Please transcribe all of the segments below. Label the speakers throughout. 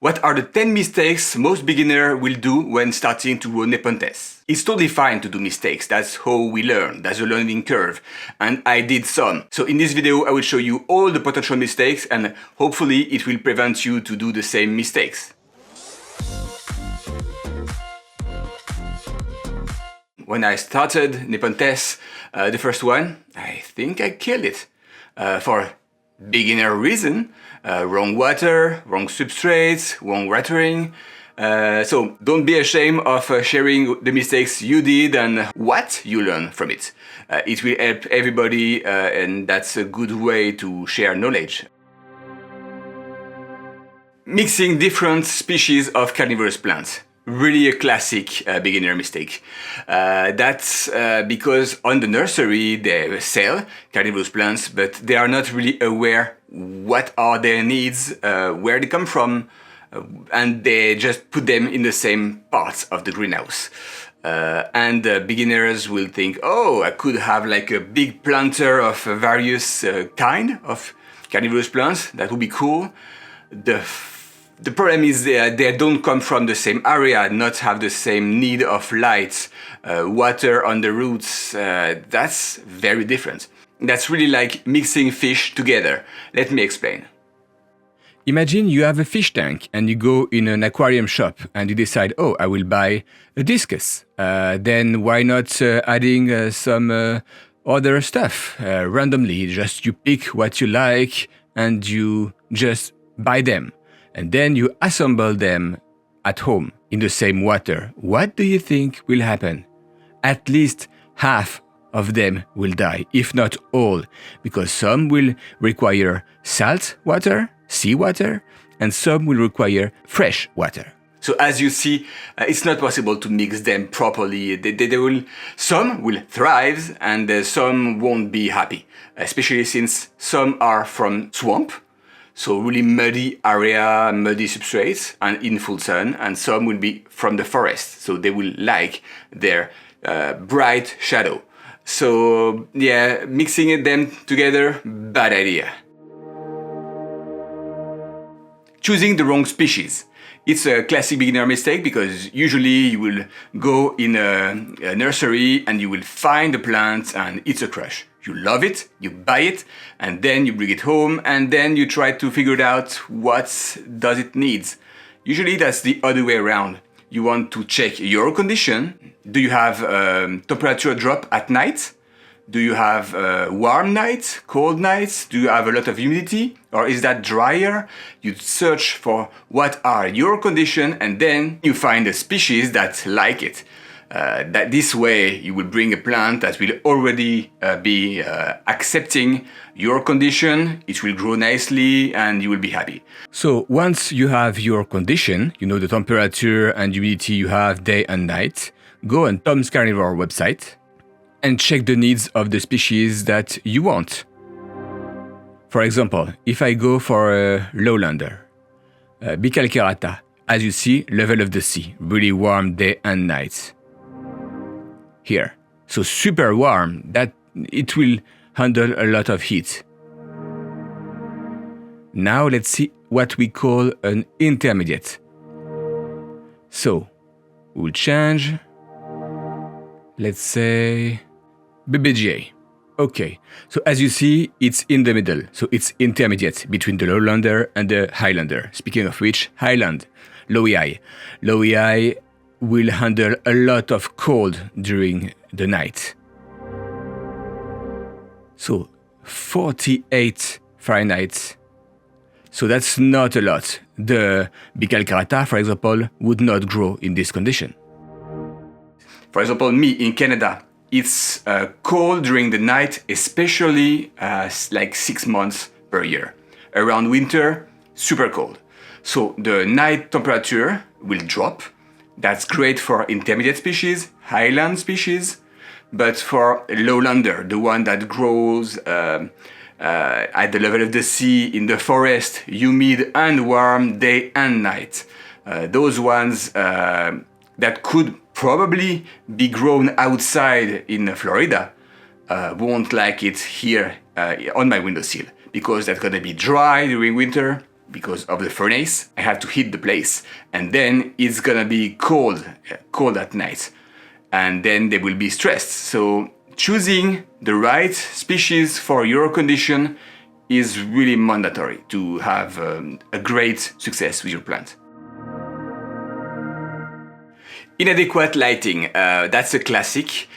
Speaker 1: What are the 10 mistakes most beginners will do when starting to grow Nepenthes? It's totally fine to do mistakes, that's how we learn, that's a learning curve, and I did some. So in this video I will show you all the potential mistakes and hopefully it will prevent you to do the same mistakes. When I started Nepenthes, the first one, I think I killed it. For beginner reason, wrong water, wrong substrates, wrong watering. So don't be ashamed of sharing the mistakes you did and what you learn from it. It will help everybody and that's a good way to share knowledge. Mixing different species of carnivorous plants. Really a classic beginner mistake. That's because on the nursery they sell carnivorous plants, but they are not really aware what are their needs, where they come from, and they just put them in the same parts of the greenhouse. And beginners will think, oh, I could have like a big planter of various kind of carnivorous plants, that would be cool. The problem is they don't come from the same area, not have the same need of light, water on the roots. That's very different. That's really like mixing fish together. Let me explain. Imagine you have a fish tank and you go in an aquarium shop and you decide, oh, I will buy a discus. Then why not adding some other stuff randomly? Just you pick what you like and you just buy them. And then you assemble them at home in the same water. What do you think will happen? At least half of them will die, if not all, because some will require salt water, seawater, and some will require fresh water. So as you see, it's not possible to mix them properly. Some will thrive and some won't be happy, especially since some are from swamp. So really muddy area, muddy substrates and in full sun, and some will be from the forest, so they will like their bright shadow. So yeah, mixing them together, bad idea. Choosing the wrong species. It's a classic beginner mistake because usually you will go in a nursery and you will find a plant and it's a crush. You love it, you buy it, and then you bring it home and then you try to figure out what does it needs. Usually that's the other way around. You want to check your condition. Do you have temperature drop at night? Do you have warm nights, cold nights? Do you have a lot of humidity? Or is that drier? You search for what are your conditions and then you find a species that like it. That this way you will bring a plant that will already be accepting your condition, it will grow nicely and you will be happy. So once you have your condition, you know the temperature and humidity you have day and night, go on Tom's Carnivore website and check the needs of the species that you want. For example, if I go for a lowlander, Bicalcerata, as you see, level of the sea, really warm day and night. Here, so super warm that it will handle a lot of heat. Now let's see what we call an intermediate. So we'll change, let's say BBGA. Okay, so as you see, it's in the middle, so it's intermediate between the lowlander and the highlander. Speaking of which, highland, low EI. Low EI will handle a lot of cold during the night. So 48 Fahrenheit. So that's not a lot. The Bicalcerata, for example, would not grow in this condition. For example, me in Canada, it's cold during the night, especially like 6 months per year. Around winter, super cold. So the night temperature will drop. That's great for intermediate species, highland species, but for lowlander, the one that grows at the level of the sea, in the forest, humid and warm day and night. Those ones that could probably be grown outside in Florida won't like it here on my windowsill, because that's gonna be dry during winter, because of the furnace. I have to heat the place, and then it's gonna be cold at night, and then they will be stressed. So choosing the right species for your condition is really mandatory to have a great success with your plant. Inadequate lighting, that's a classic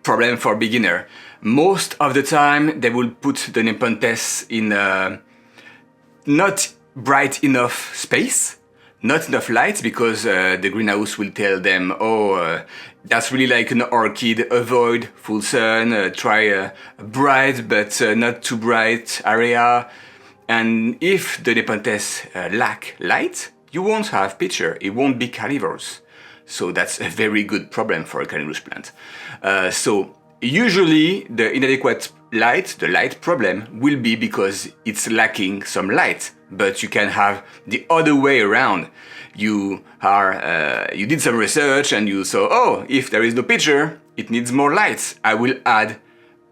Speaker 1: problem for beginner. Most of the time they will put the Nepenthes in not bright enough space, not enough light, because the greenhouse will tell them, oh, that's really like an orchid, avoid full sun, try a bright but not too bright area. And if the Nepenthes lack light, you won't have picture, it won't be carnivorous. So that's a very good problem for a carnivorous plant. So usually the inadequate light, the light problem, will be because it's lacking some light. But you can have the other way around. You did some research and you saw, oh, if there is no picture, it needs more light. I will add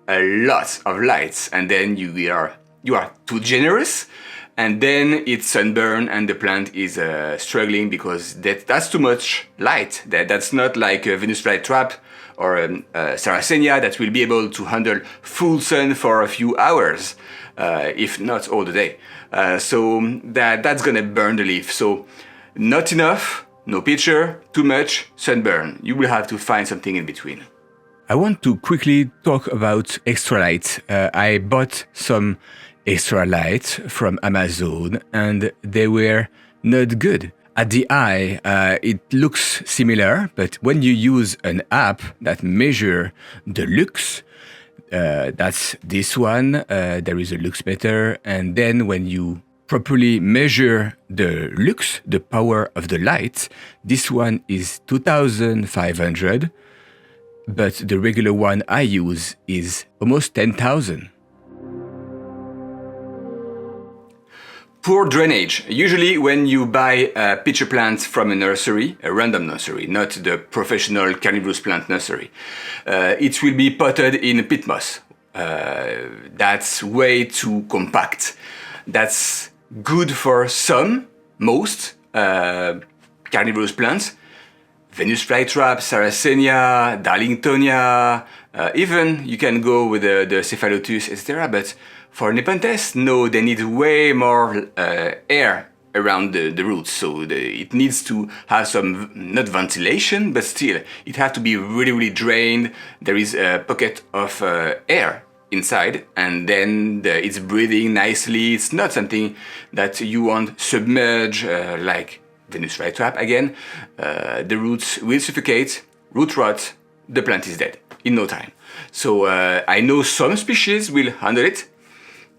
Speaker 1: a lot of lights, and then you are too generous, and then it's sunburn and the plant is struggling because that's too much light. That's not like a Venus flytrap or Sarracenia that will be able to handle full sun for a few hours, if not all the day. So that's gonna burn the leaf. So not enough, no picture, too much, sunburn. You will have to find something in between. I want to quickly talk about extra light. I bought some extra light from Amazon and they were not good. At the eye, it looks similar, but when you use an app that measures the lux, that's this one, there is a lux meter, and then when you properly measure the lux, the power of the light, this one is 2500, but the regular one I use is almost 10,000. Poor drainage. Usually when you buy pitcher plants from a nursery, a random nursery, not the professional carnivorous plant nursery, it will be potted in peat moss. That's way too compact. That's good for most carnivorous plants. Venus flytrap, Sarracenia, Darlingtonia, even you can go with the Cephalotus, etc. But for Nepenthes, no, they need way more air around the roots. So it needs to have some, not ventilation, but still, it has to be really, really drained. There is a pocket of air inside, and then it's breathing nicely. It's not something that you want submerge like Venus flytrap again. The roots will suffocate, root rot, the plant is dead in no time. So I know some species will handle it,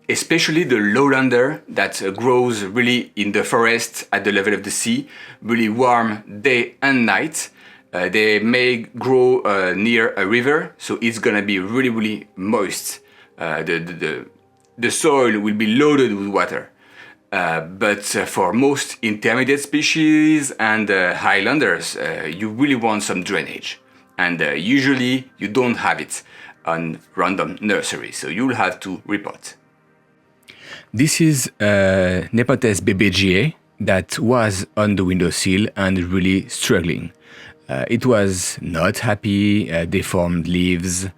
Speaker 1: especially the lowlander that grows really in the forest at the level of the sea, really warm day and night. They may grow near a river, so it's gonna be really, really moist. The soil will be loaded with water. But for most intermediate species and highlanders, you really want some drainage. And usually you don't have it on random nurseries, so you'll have to repot. This is Nepenthes BBGA that was on the windowsill and really struggling. It was not happy, deformed leaves.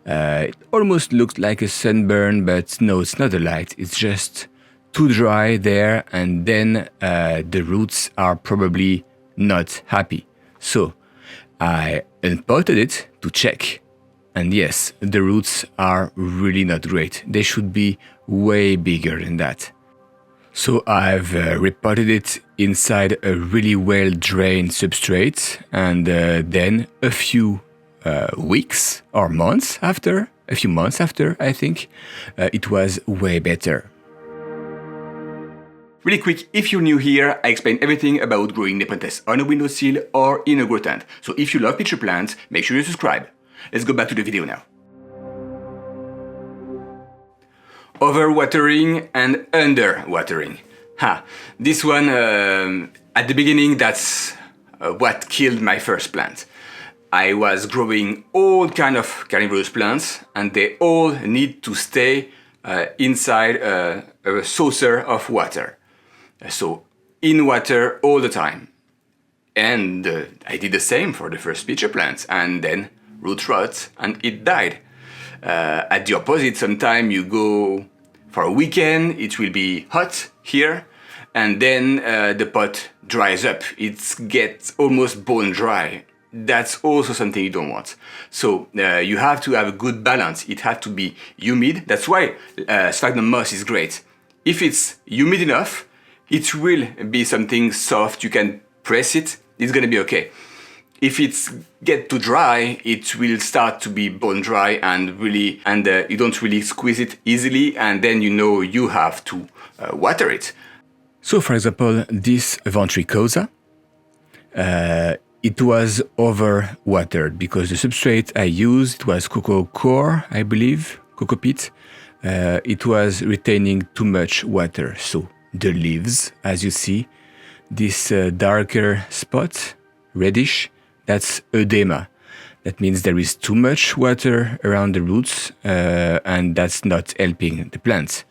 Speaker 1: It almost looked like a sunburn, but no, it's not a light. It's just too dry there, and then the roots are probably not happy. So I unpotted it to check. And yes, the roots are really not great. They should be way bigger than that. So I've repotted it inside a really well-drained substrate, and then a few weeks or months after, I think, it was way better. Really quick, if you're new here, I explain everything about growing Nepenthes on a windowsill or in a grow tent. So if you love pitcher plants, make sure you subscribe. Let's go back to the video now. Overwatering and underwatering. This one, at the beginning, that's what killed my first plant. I was growing all kind of carnivorous plants, and they all need to stay inside a saucer of water. So in water all the time. And I did the same for the first pitcher plants, and then root rot, and it died. At the opposite, sometimes you go for a weekend, it will be hot here, and then the pot dries up. It gets almost bone dry. That's also something you don't want. So you have to have a good balance. It has to be humid. That's why sphagnum moss is great. If it's humid enough, it will be something soft. You can press it. It's gonna be okay. If it's get too dry, it will start to be bone dry and you don't really squeeze it easily, and then you have to water it. So, for example, this ventricosa, it was over-watered because the substrate I used was cocoa core, I believe, cocoa peat. It was retaining too much water. So the leaves, as you see, this darker spot, reddish, that's edema. That means there is too much water around the roots, and that's not helping the plants.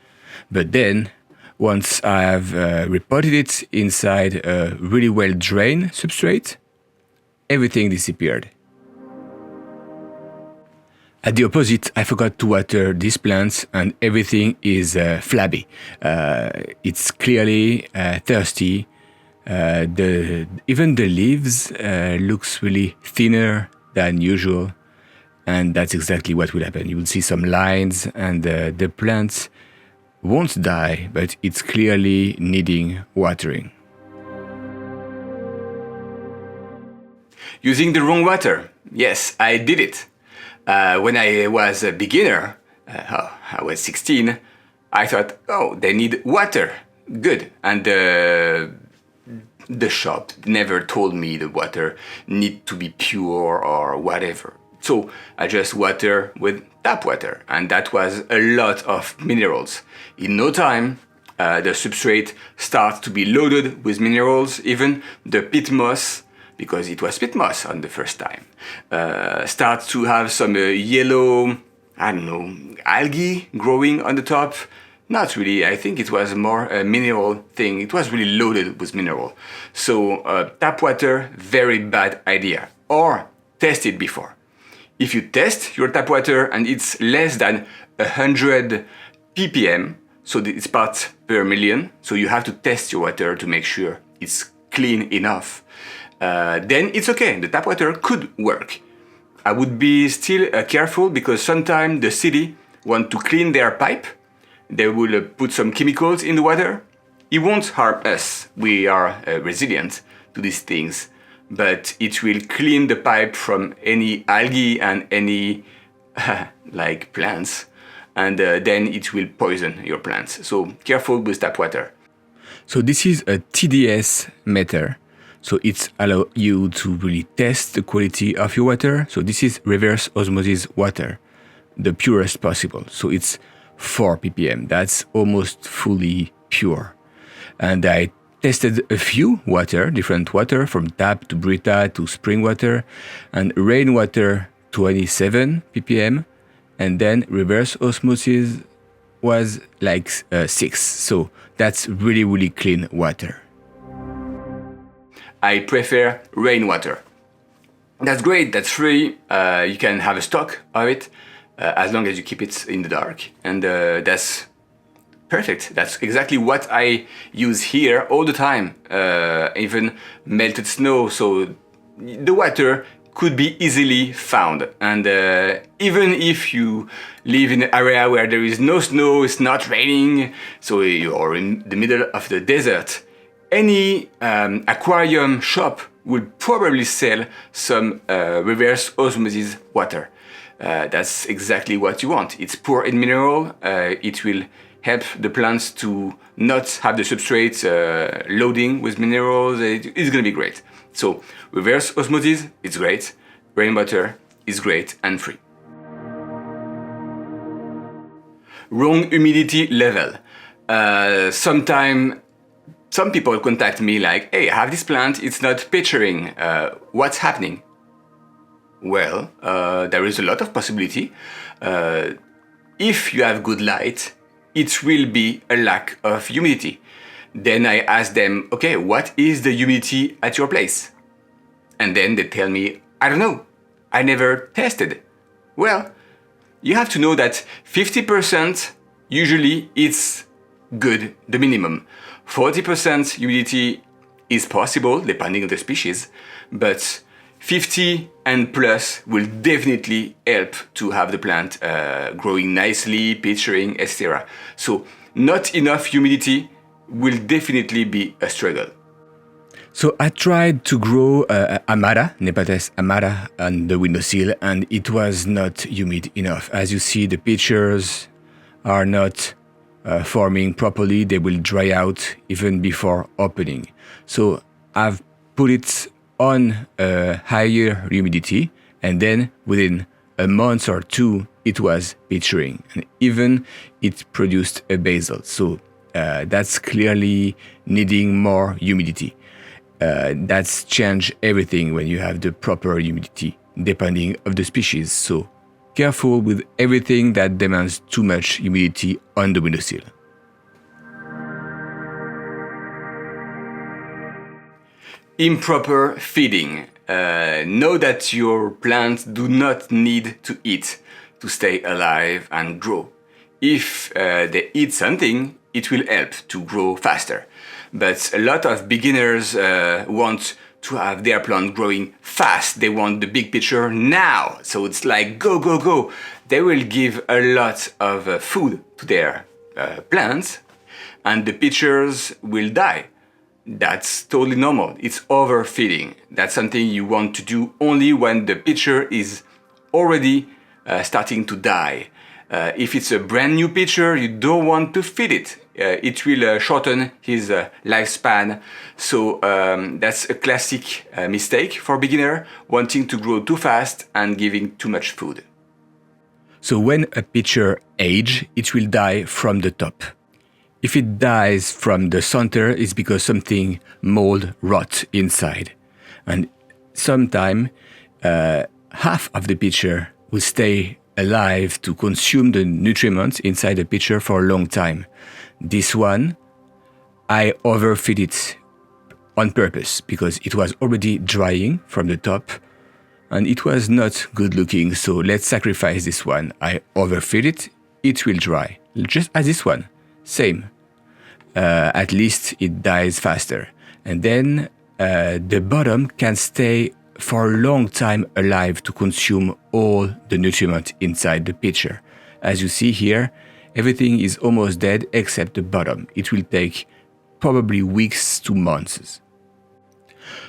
Speaker 1: But then, once I have repotted it inside a really well-drained substrate, everything disappeared. At the opposite, I forgot to water these plants and everything is flabby. It's clearly thirsty. Even the leaves looks really thinner than usual, and that's exactly what will happen. You will see some lines, and the plants won't die, but it's clearly needing watering. Using the wrong water. Yes, I did it. When I was a beginner, I was 16, I thought, oh, they need water. Good. And the shop never told me the water need to be pure or whatever. So I just water with tap water, and that was a lot of minerals. In no time, the substrate starts to be loaded with minerals. Even the peat moss, because it was peat moss on the first time, starts to have some yellow, I don't know, algae growing on the top. Not really, I think it was more a mineral thing. It was really loaded with mineral. So tap water, very bad idea. Or test it before. If you test your tap water and it's less than 100 ppm, so it's parts per million, so you have to test your water to make sure it's clean enough, then it's okay, the tap water could work. I would be still careful, because sometimes the city want to clean their pipe. They will put some chemicals in the water. It won't harm us. We are resilient to these things, but it will clean the pipe from any algae and any like plants, and then it will poison your plants. So careful with tap water. So this is a TDS meter. So it allows you to really test the quality of your water. So this is reverse osmosis water, the purest possible. So it's 4 ppm. That's almost fully pure. And I tested a few different water, from tap to Brita to spring water, and rainwater 27 ppm, and then reverse osmosis was like 6. So that's really, really clean water. I prefer rainwater. That's great, that's free. You can have a stock of it as long as you keep it in the dark. And that's perfect. That's exactly what I use here all the time. Even melted snow, so the water could be easily found. And even if you live in an area where there is no snow, it's not raining, so you're in the middle of the desert, any aquarium shop will probably sell some reverse osmosis water. That's exactly what you want. It's poor in mineral. It will help the plants to not have the substrate loading with minerals. It's going to be great. So reverse osmosis, it's great. Rainwater is great and free. Wrong humidity level. Some people contact me like, hey, I have this plant, it's not pitchering. What's happening? Well, there is a lot of possibility. If you have good light, it will be a lack of humidity. Then I ask them, okay, what is the humidity at your place? And then they tell me, I don't know, I never tested. Well, you have to know that 50% usually it's good, the minimum. 40% humidity is possible depending on the species, but 50 and plus will definitely help to have the plant growing nicely, picturing, etc. So not enough humidity will definitely be a struggle. So I tried to grow Amara, Nepenthes Amara, on the windowsill, and it was not humid enough. As you see, the pictures are not forming properly. They will dry out even before opening. So I've put it on a higher humidity, and then within a month or two, it was picturing, and even it produced a basil. So that's clearly needing more humidity. That's changed everything when you have the proper humidity, depending of the species. So careful with everything that demands too much humidity on the windowsill. Improper feeding. Know that your plants do not need to eat to stay alive and grow. If they eat something, it will help to grow faster. But a lot of beginners want to have their plant growing fast. They want the big picture now. So it's like go, go, go. They will give a lot of food to their plants and the pictures will die. That's totally normal. It's overfeeding. That's something you want to do only when the pitcher is already starting to die. If it's a brand new pitcher, you don't want to feed it. It will shorten his lifespan. So that's a classic mistake for beginner, wanting to grow too fast and giving too much food. So when a pitcher ages, it will die from the top. If it dies from the center, it's because something mold rot inside. And sometime half of the pitcher will stay alive to consume the nutrients inside the pitcher for a long time. This one, I overfeed it on purpose because it was already drying from the top and it was not good looking. So let's sacrifice this one. I overfeed it, it will dry. Just as this one. Same. At least it dies faster. And then the bottom can stay for a long time alive to consume all the nutriment inside the pitcher. As you see here, everything is almost dead except the bottom. It will take probably weeks to months.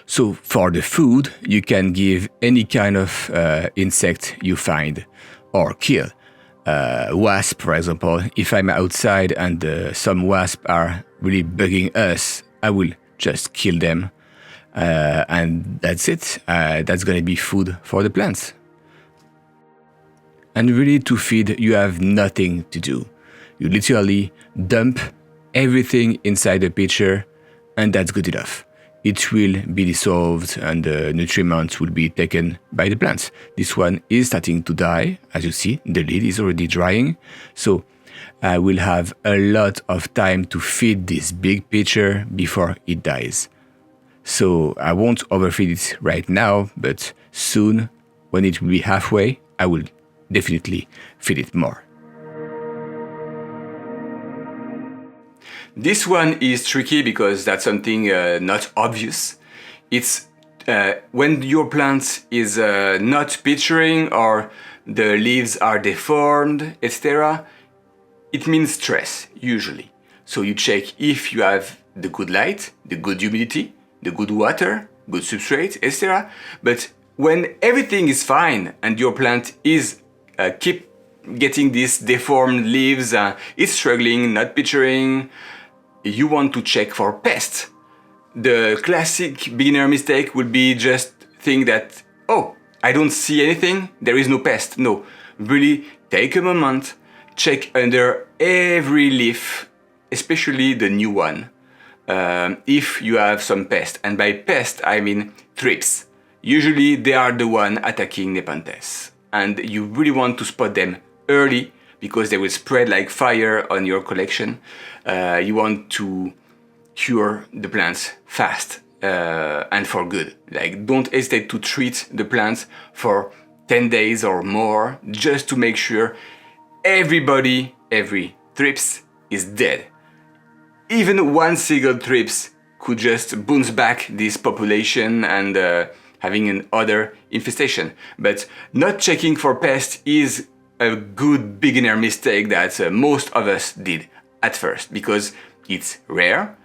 Speaker 1: So for the food, you can give any kind of insect you find or kill. Wasp, for example, if I'm outside and some wasps are really bugging us, I will just kill them. And that's it. That's going to be food for the plants. And really to feed, you have nothing to do. You literally dump everything inside the pitcher and that's good enough. It will be dissolved and the nutrients will be taken by the plants. This one is starting to die. As you see, the lid is already drying. So I will have a lot of time to feed this big pitcher before it dies. So I won't overfeed it right now, but soon, when it will be halfway, I will definitely feed it more. This one is tricky because that's something not obvious. It's when your plant is not picturing or the leaves are deformed, etc. It means stress, usually. So you check if you have the good light, the good humidity, the good water, good substrate, etc. But when everything is fine and your plant is keep getting these deformed leaves, it's struggling, not picturing, you want to check for pests. The classic beginner mistake would be just think that, oh, I don't see anything, there is no pest. No, really take a moment, check under every leaf, especially the new one, if you have some pest. And by pest, I mean thrips. Usually they are the one attacking Nepenthes. And you really want to spot them early because they will spread like fire on your collection. You want to cure the plants fast and for good. Like, don't hesitate to treat the plants for 10 days or more just to make sure every thrips is dead. Even one single thrips could just bounce back this population and having another infestation. But not checking for pests is a good beginner mistake that most of us did at first, because it's rare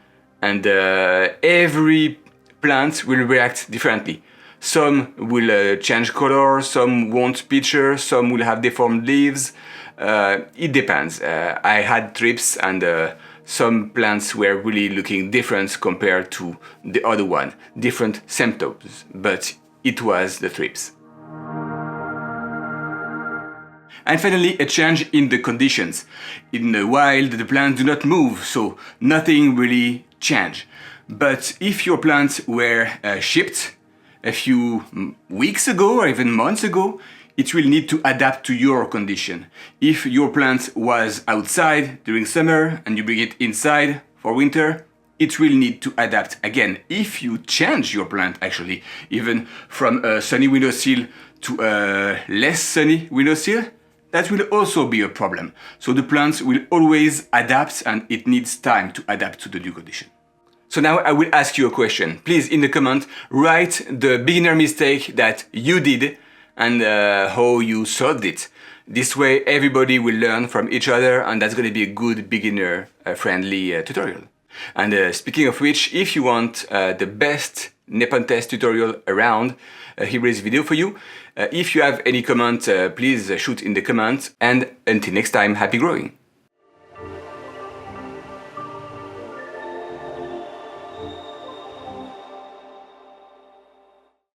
Speaker 1: and every plant will react differently. Some will change color, some won't feature, some will have deformed leaves. It depends. I had thrips and some plants were really looking different compared to the other one. Different symptoms, but it was the thrips. And finally, a change in the conditions. In the wild, the plants do not move, so nothing really changed. But if your plants were shipped a few weeks ago or even months ago, it will need to adapt to your condition. If your plant was outside during summer and you bring it inside for winter, it will need to adapt again. If you change your plant, actually, even from a sunny windowsill to a less sunny windowsill, that will also be a problem. So the plants will always adapt and it needs time to adapt to the new condition. So now I will ask you a question. Please, in the comment, write the beginner mistake that you did and how you solved it. This way everybody will learn from each other, and that's going to be a good beginner friendly tutorial. And speaking of which, if you want the best Nepenthes tutorial around, here is a video for you. If you have any comment, please shoot in the comments, and until next time, happy growing!